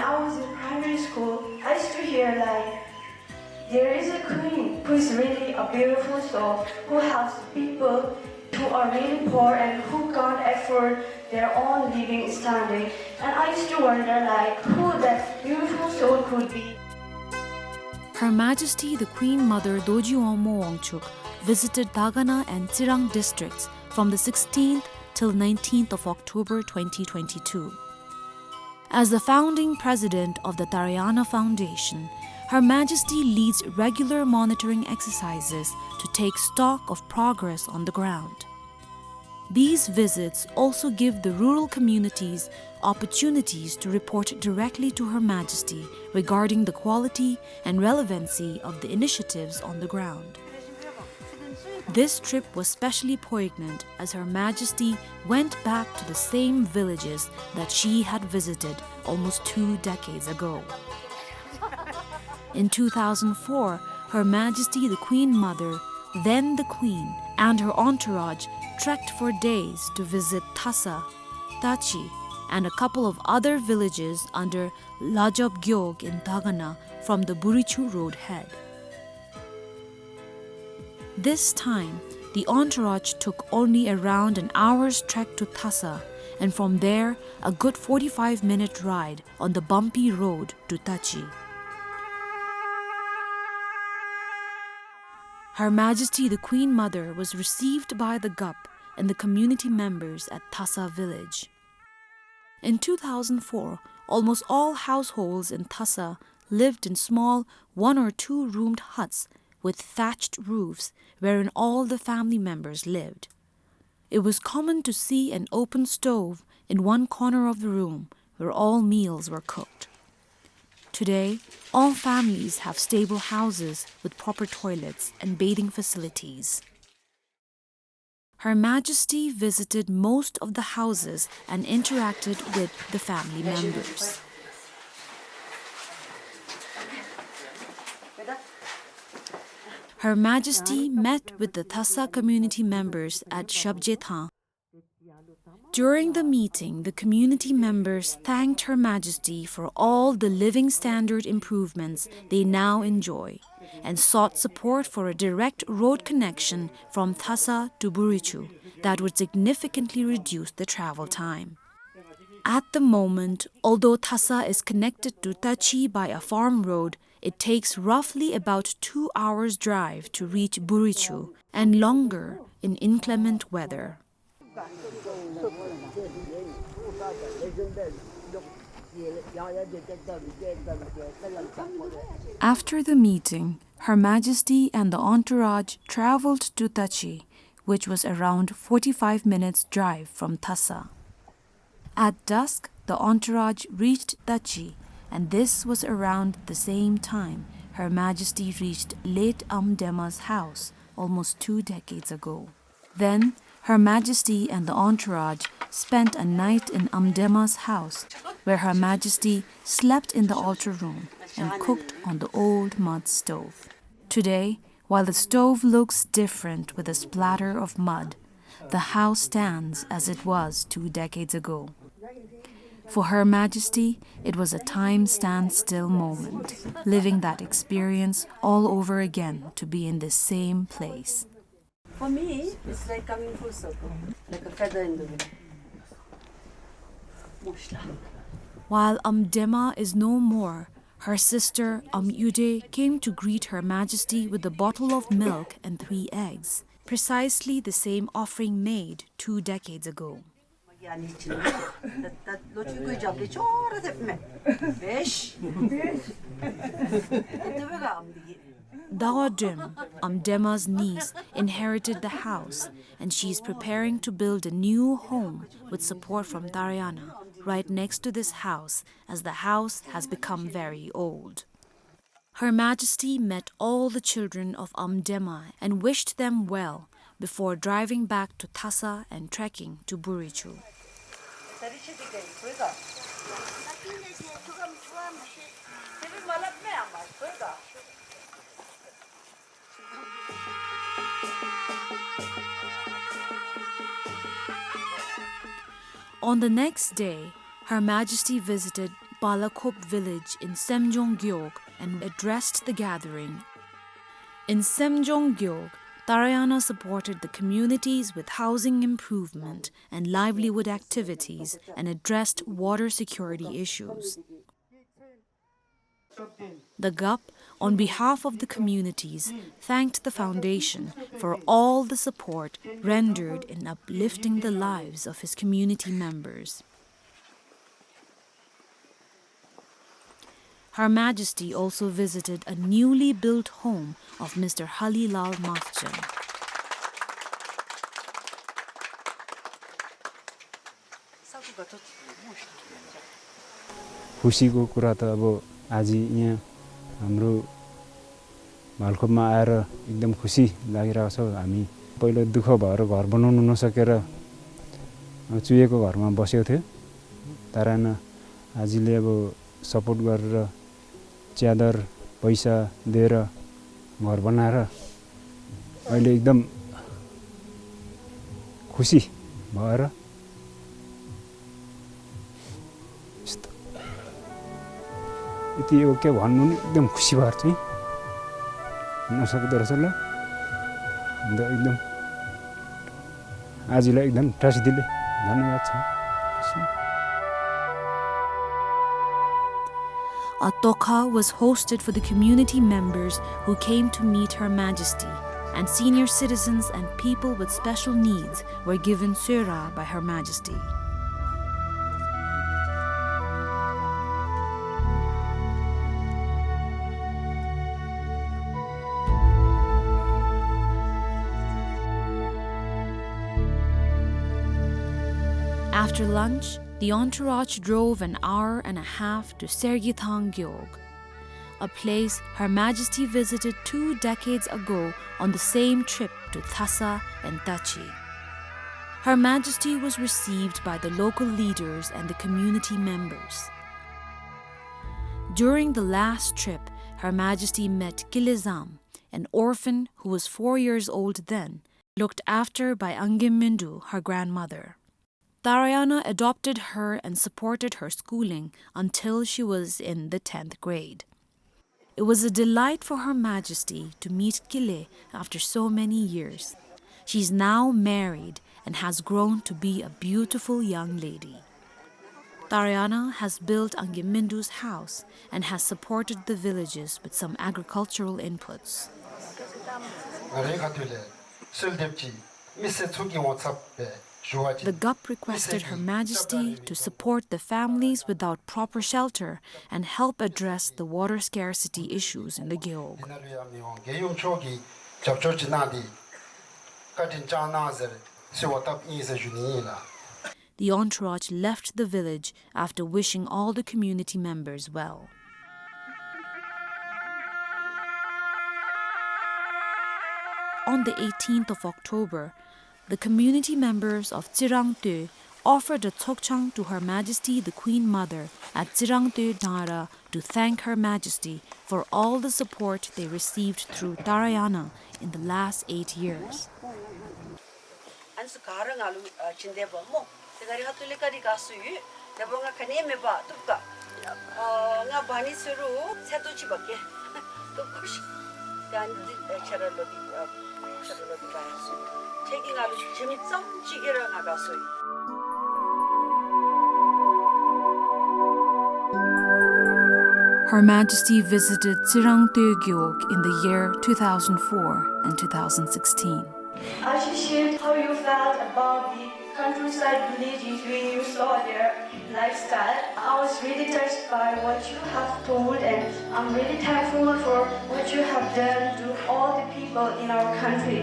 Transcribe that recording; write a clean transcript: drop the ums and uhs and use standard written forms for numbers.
I was in primary school, I used to hear like, there is a queen who is really a beautiful soul, who helps people who are really poor and who can't afford their own living standing. And I used to wonder like, who that beautiful soul could be. Her Majesty the Queen Mother Dorji Wangmo Wangchuck visited Dagana and Tsirang districts from the 16th till 19th of October 2022. As the founding president of the Tarayana Foundation, Her Majesty leads regular monitoring exercises to take stock of progress on the ground. These visits also give the rural communities opportunities to report directly to Her Majesty regarding the quality and relevancy of the initiatives on the ground. This trip was specially poignant as Her Majesty went back to the same villages that she had visited almost 2 decades ago. In 2004, Her Majesty the Queen Mother, then the Queen, and her entourage trekked for days to visit Tasa, Tachi, and a couple of other villages under Lajobgyog in Dagana from the Burichu road head. This time, the entourage took only around an hour's trek to Tasa, and from there, a good 45-minute ride on the bumpy road to Tachi. Her Majesty the Queen Mother was received by the GUP and the community members at Tasa village. In 2004, almost all households in Tasa lived in small 1- or 2-roomed huts with thatched roofs wherein all the family members lived. It was common to see an open stove in one corner of the room where all meals were cooked. Today, all families have stable houses with proper toilets and bathing facilities. Her Majesty visited most of the houses and interacted with the family members. Her Majesty met with the Tasa community members at csobhutan. During the meeting, the community members thanked Her Majesty for all the living standard improvements they now enjoy and sought support for a direct road connection from Tasa to Burichu that would significantly reduce the travel time. At the moment, although Tasa is connected to Tachi by a farm road, it takes roughly about 2 hours' drive to reach Burichu and longer in inclement weather. After the meeting, Her Majesty and the entourage traveled to Tachi, which was around 45 minutes' drive from Tasa. At dusk, the entourage reached Tachi, and this was around the same time Her Majesty reached late Amdema's house almost 2 decades ago. Then, Her Majesty and the entourage spent a night in Amdema's house, where Her Majesty slept in the altar room and cooked on the old mud stove. Today, while the stove looks different with a splatter of mud, the house stands as it was 2 decades ago. For Her Majesty, it was a time-stand-still moment, living that experience all over again to be in this same place. For me, it's like coming full circle, like a feather in the wind. While Amdema is no more, her sister Yude came to greet Her Majesty with a bottle of milk and 3 eggs, precisely the same offering made 2 decades ago. Daodim, Amdema's niece, inherited the house, and she's preparing to build a new home with support from Tarayana right next to this house, as the house has become very old. Her Majesty met all the children of Amdema and wished them well before driving back to Tasa and trekking to Burichu. On the next day, Her Majesty visited Balakop village in Semjong and addressed the gathering. In Semjong, Tarayana supported the communities with housing improvement and livelihood activities and addressed water security issues. The GUP, on behalf of the communities, thanked the foundation for all the support rendered in uplifting the lives of his community members. Her Majesty also visited a newly built home of Mr. Halilal Masjan. खुसीको कुरा त अब आज यहाँ हाम्रो भालखोपमा आएर एकदम खुसी लागिरहेको छ। हामी पहिलो दुःख भएर घर बनाउन नसकेर चुहेको घरमा बसेको थियो। ताराना आजीले अब सपोर्ट गरेर च्यादर पैसा दिएर घर बनाएर अहिले एकदम खुसी भएर यति हो के भन्नु नि एकदम खुसी भएर चाहिँ नसक्दो रहेछ ल। अन्त एकदम आजीलाई एकदम टाँसिदिले धन्यवाद छ। A tokha was hosted for the community members who came to meet Her Majesty, and senior citizens and people with special needs were given sura by Her Majesty. After lunch, the entourage drove an hour and a half to Sergey, a place Her Majesty visited 2 decades ago on the same trip to Tasa and Tachi. Her Majesty was received by the local leaders and the community members. During the last trip, Her Majesty met Kilizam, an orphan who was 4 years old then, looked after by Mindu, her grandmother. Tarayana adopted her and supported her schooling until she was in the 10th grade. It was a delight for Her Majesty to meet Kile after so many years. She's now married and has grown to be a beautiful young lady. Tarayana has built Mindu's house and has supported the villages with some agricultural inputs. The GUP requested Her Majesty to support the families without proper shelter and help address the water scarcity issues in the Gyeog. The entourage left the village after wishing all the community members well. On the 18th of October, the community members of Tsirang offered a tsokchang to Her Majesty the Queen Mother at Tsirang Nara to thank Her Majesty for all the support they received through Tarayana in the last 8 years. Her Majesty visited Tsirang in the year 2004 and 2016. Ashi shared how you felt about the countryside villages when you saw their lifestyle. I was really touched by what you have told, and I'm really thankful for what you have done to all the people in our country.